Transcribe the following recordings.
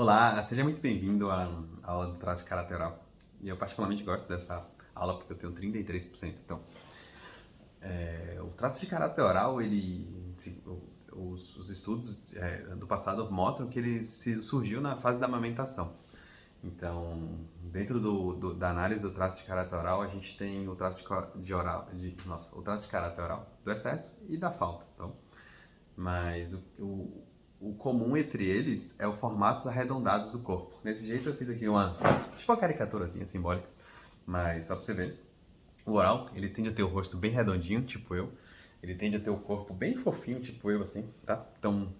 Olá, seja muito bem-vindo à aula do traço carateral. E eu particularmente gosto dessa aula porque eu tenho 33%. Então, o traço de caráter oral, os estudos do passado mostram que ele surgiu na fase da amamentação. Então, dentro da análise do traço de caráter oral, a gente tem o traço o traço de caráter oral do excesso e da falta. Então, mas o comum entre eles é o formatos arredondados do corpo. Desse jeito eu fiz aqui tipo uma caricaturazinha simbólica, mas só pra você ver. O oral, ele tende a ter o rosto bem redondinho, tipo eu. Ele tende a ter o corpo bem fofinho, tipo eu, assim, tá? Então,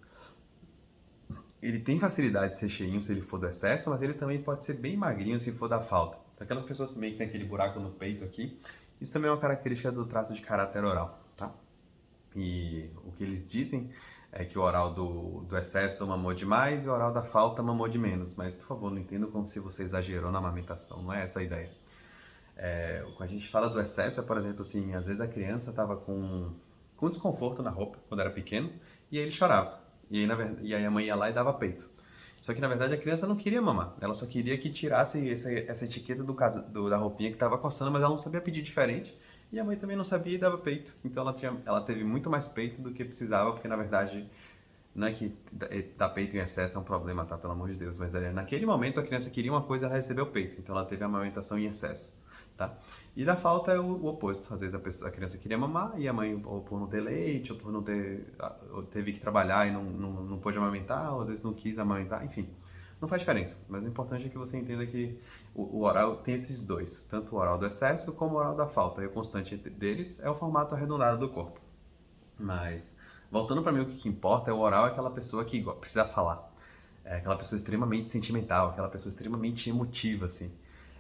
ele tem facilidade de ser cheinho se ele for do excesso, mas ele também pode ser bem magrinho se for da falta. Então, aquelas pessoas também que tem aquele buraco no peito aqui, isso também é uma característica do traço de caráter oral, tá? E o que eles dizem é que o oral do excesso mamou demais e o oral da falta mamou de menos. Mas, por favor, não entendo como se você exagerou na amamentação, não é essa a ideia. Quando a gente fala do excesso, é, por exemplo, assim, às vezes a criança estava com desconforto na roupa quando era pequeno e aí ele chorava. E aí a mãe ia lá e dava peito. Só que na verdade a criança não queria mamar, ela só queria que tirasse essa etiqueta da roupinha que estava coçando, mas ela não sabia pedir diferente. E a mãe também não sabia e dava peito. Então ela teve muito mais peito do que precisava, porque na verdade não é que dar peito em excesso é um problema, tá? Pelo amor de Deus. Mas naquele momento a criança queria uma coisa e ela recebeu peito. Então ela teve a amamentação em excesso, tá? E da falta é o oposto. Às vezes a criança queria mamar e a mãe, ou por não ter leite, ou por não ter... ou teve que trabalhar e não pôde amamentar, ou às vezes não quis amamentar, enfim. Não faz diferença. Mas o importante é que você entenda que o oral tem esses dois. Tanto o oral do excesso como o oral da falta. E o constante deles é o formato arredondado do corpo. Mas, voltando para mim, o que importa é o oral, é aquela pessoa que precisa falar. É aquela pessoa extremamente sentimental, aquela pessoa extremamente emotiva, assim.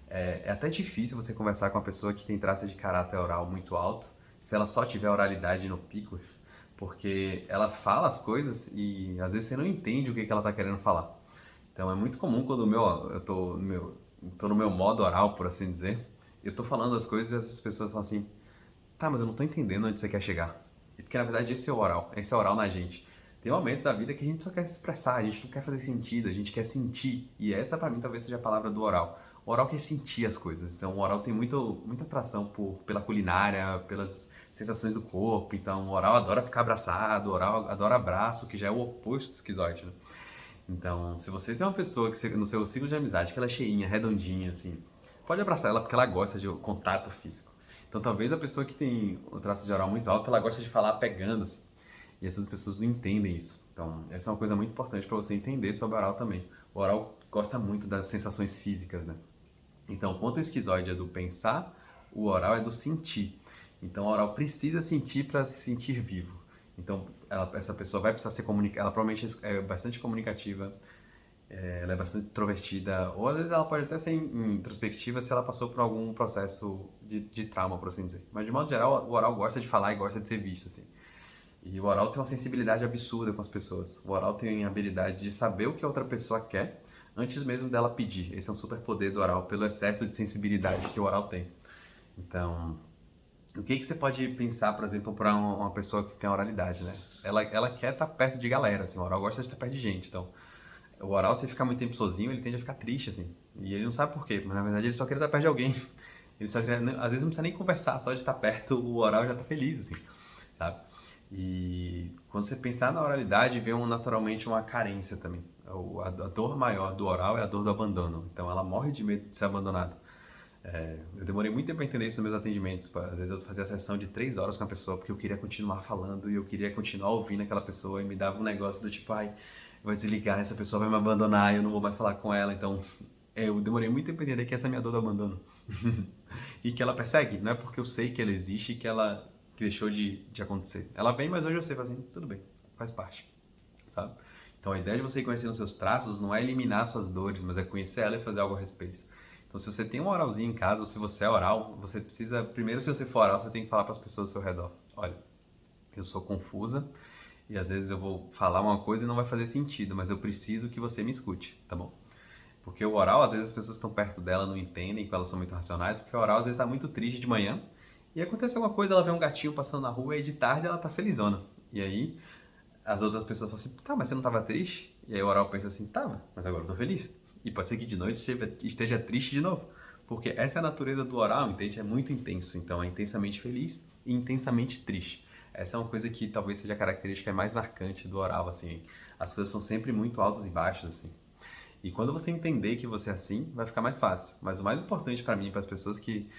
É até difícil você conversar com uma pessoa que tem traço de caráter oral muito alto, se ela só tiver oralidade no pico, porque ela fala as coisas e às vezes você não entende o que ela está querendo falar. Então é muito comum quando eu tô no meu modo oral, por assim dizer, eu tô falando as coisas e as pessoas falam assim, tá, mas eu não tô entendendo onde você quer chegar. E porque na verdade esse é o oral na gente. Tem momentos da vida que a gente só quer se expressar, a gente não quer fazer sentido, a gente quer sentir. E essa pra mim talvez seja a palavra do oral. O oral quer sentir as coisas. Então o oral tem muita atração pela culinária, pelas sensações do corpo. Então o oral adora ficar abraçado, o oral adora abraço, que já é o oposto do esquizoide, né? Então, se você tem uma pessoa no seu ciclo de amizade que ela é cheinha, redondinha, assim, pode abraçar ela porque ela gosta de contato físico. Então, talvez a pessoa que tem o traço de oral muito alto, ela gosta de falar pegando, assim. E essas pessoas não entendem isso. Então, essa é uma coisa muito importante para você entender sobre o oral também. O oral gosta muito das sensações físicas, né? Então, enquanto o esquizoide é do pensar, o oral é do sentir. Então, o oral precisa sentir para se sentir vivo. Então, essa pessoa vai precisar ser comunicada, ela provavelmente é bastante comunicativa, ela é bastante introvertida, ou às vezes ela pode até ser introspectiva se ela passou por algum processo de trauma, por assim dizer. Mas, de modo geral, o oral gosta de falar e gosta de ser visto, assim. E o oral tem uma sensibilidade absurda com as pessoas. O oral tem a habilidade de saber o que a outra pessoa quer antes mesmo dela pedir. Esse é um superpoder do oral, pelo excesso de sensibilidade que o oral tem. Então, o que você pode pensar, por exemplo, para uma pessoa que tem oralidade, né? Ela quer estar perto de galera, assim, o oral gosta de estar perto de gente. Então, o oral, se ficar muito tempo sozinho, ele tende a ficar triste, assim. E ele não sabe por quê, mas na verdade ele só quer estar perto de alguém. Ele só quer, às vezes não precisa nem conversar, só de estar perto, o oral já está feliz, assim, sabe? E quando você pensar na oralidade, vem naturalmente uma carência também. A dor maior do oral é a dor do abandono. Então ela morre de medo de ser abandonada. Eu demorei muito tempo para entender isso nos meus atendimentos. Às vezes eu fazia a sessão de 3 horas com a pessoa porque eu queria continuar falando e eu queria continuar ouvindo aquela pessoa e me dava um negócio do tipo, ai, vai desligar, essa pessoa vai me abandonar, eu não vou mais falar com ela. Então eu demorei muito tempo para entender que essa é a minha dor do abandono. E que ela persegue, não é porque eu sei que ela existe que deixou de acontecer. Ela vem, mas hoje eu sei, assim, tudo bem, faz parte, sabe? Então a ideia de você conhecer os seus traços não é eliminar suas dores, mas é conhecer ela e fazer algo a respeito. Então se você tem um oralzinho em casa, ou se você é oral, você precisa, primeiro se você for oral, você tem que falar para as pessoas ao seu redor. Olha, eu sou confusa e às vezes eu vou falar uma coisa e não vai fazer sentido, mas eu preciso que você me escute, tá bom? Porque o oral, às vezes as pessoas que estão perto dela não entendem que elas são muito racionais, porque o oral às vezes está muito triste de manhã e acontece alguma coisa, ela vê um gatinho passando na rua e de tarde ela tá felizona. E aí as outras pessoas falam assim, tá, mas você não tava triste? E aí o oral pensa assim, tá, mas agora eu tô feliz. E pode ser que de noite esteja triste de novo. Porque essa é a natureza do oral, entende? É muito intenso. Então é intensamente feliz e intensamente triste. Essa é uma coisa que talvez seja a característica mais marcante do oral, assim. As coisas são sempre muito altos e baixos, assim. E quando você entender que você é assim, vai ficar mais fácil. Mas o mais importante para mim, para as pessoas que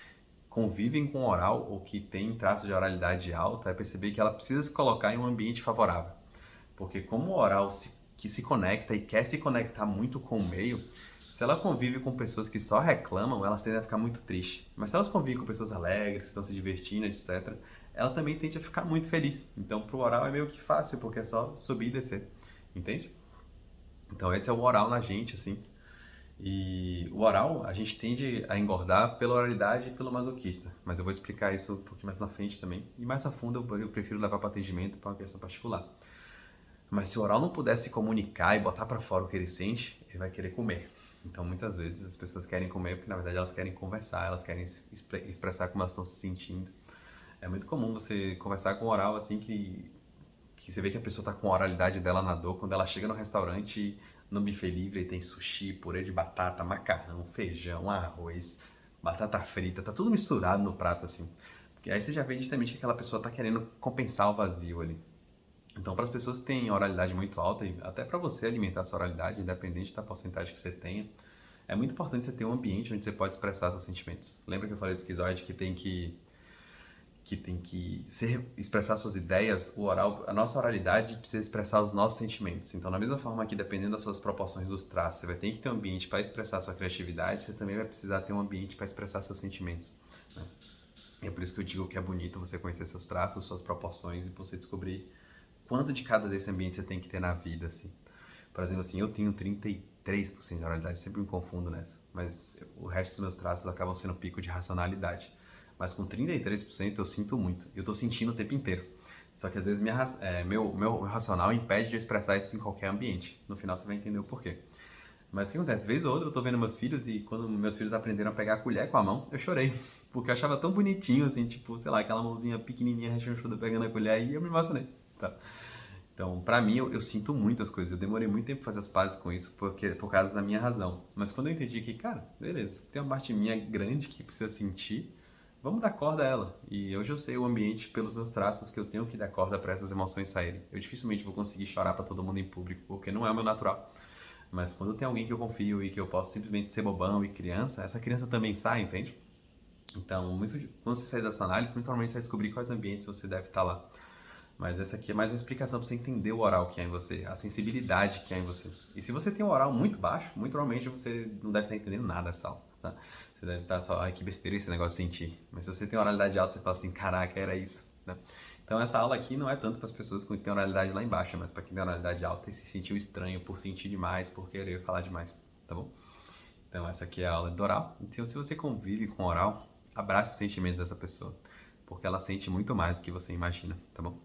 convivem com oral ou que têm traços de oralidade alta, é perceber que ela precisa se colocar em um ambiente favorável. Porque como o oral que se conecta e quer se conectar muito com o meio, se ela convive com pessoas que só reclamam, ela tende a ficar muito triste. Mas se elas convivem com pessoas alegres, que estão se divertindo, etc., ela também tende a ficar muito feliz. Então, pro oral é meio que fácil, porque é só subir e descer. Entende? Então, esse é o oral na gente, assim. E o oral, a gente tende a engordar pela oralidade e pelo masoquista. Mas eu vou explicar isso um pouquinho mais na frente também. E mais a fundo, eu prefiro levar para atendimento para uma questão particular. Mas se o oral não puder se comunicar e botar para fora o que ele sente, ele vai querer comer. Então, muitas vezes, as pessoas querem comer porque, na verdade, elas querem conversar, elas querem expressar como elas estão se sentindo. É muito comum você conversar com o oral, assim, que você vê que a pessoa está com a oralidade dela na dor quando ela chega no restaurante, no buffet livre, tem sushi, purê de batata, macarrão, feijão, arroz, batata frita, tá tudo misturado no prato, assim. Porque aí você já vê justamente que aquela pessoa tá querendo compensar o vazio ali. Então, para as pessoas que têm oralidade muito alta, e até para você alimentar a sua oralidade, independente da porcentagem que você tenha, é muito importante você ter um ambiente onde você pode expressar seus sentimentos. Lembra que eu falei do esquizoide expressar suas ideias? O oral, a nossa oralidade precisa expressar os nossos sentimentos. Então, da mesma forma que dependendo das suas proporções dos traços, você vai ter que ter um ambiente para expressar sua criatividade, você também vai precisar ter um ambiente para expressar seus sentimentos, né? E é por isso que eu digo que é bonito você conhecer seus traços, suas proporções e você descobrir quanto de cada desse ambiente você tem que ter na vida, assim. Por exemplo, assim, eu tenho 33% de oralidade, sempre me confundo nessa, mas o resto dos meus traços acabam sendo pico de racionalidade. Mas com 33% eu sinto muito, eu tô sentindo o tempo inteiro. Só que às vezes meu racional impede de eu expressar isso em qualquer ambiente. No final você vai entender o porquê. Mas o que acontece? Vez ou outra eu tô vendo meus filhos e quando meus filhos aprenderam a pegar a colher com a mão, eu chorei. Porque eu achava tão bonitinho, assim, tipo, sei lá, aquela mãozinha pequenininha, rechonchuda pegando a colher e eu me emocionei. Tá? Então, pra mim, eu sinto muitas coisas. Eu demorei muito tempo pra fazer as pazes com isso por causa da minha razão. Mas quando eu entendi que, cara, beleza, tem uma parte minha grande que precisa sentir, vamos dar corda a ela. E hoje eu sei o ambiente pelos meus traços que eu tenho que dar corda pra essas emoções saírem. Eu dificilmente vou conseguir chorar pra todo mundo em público, porque não é o meu natural. Mas quando tem alguém que eu confio e que eu posso simplesmente ser bobão e criança, essa criança também sai, entende? Então, quando você sair dessa análise, muito normalmente você vai descobrir quais ambientes você deve estar lá. Mas essa aqui é mais uma explicação para você entender o oral que há em você, a sensibilidade que há em você. E se você tem um oral muito baixo, muito provavelmente você não deve estar entendendo nada dessa aula, tá? Você deve estar só, ai que besteira esse negócio de sentir. Mas se você tem oralidade alta, você fala assim, caraca, era isso, né? Então essa aula aqui não é tanto para as pessoas que têm oralidade lá embaixo, mas para quem tem oralidade alta e se sentiu estranho por sentir demais, por querer falar demais, tá bom? Então essa aqui é a aula do oral. Então se você convive com oral, abrace os sentimentos dessa pessoa, porque ela sente muito mais do que você imagina, tá bom?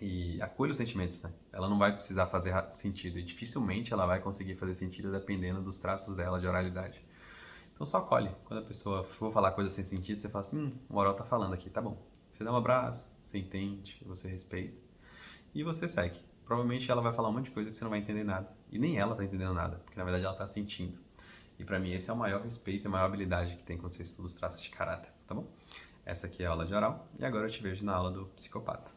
E acolha os sentimentos, né? Ela não vai precisar fazer sentido e dificilmente ela vai conseguir fazer sentido dependendo dos traços dela de oralidade. Então só acolhe. Quando a pessoa for falar coisa sem sentido, você fala assim, o oral tá falando aqui, tá bom. Você dá um abraço, você entende, você respeita e você segue. Provavelmente ela vai falar um monte de coisa que você não vai entender nada. E nem ela tá entendendo nada, porque na verdade ela tá sentindo. E pra mim esse é o maior respeito e a maior habilidade que tem quando você estuda os traços de caráter, tá bom? Essa aqui é a aula de oral e agora eu te vejo na aula do psicopata.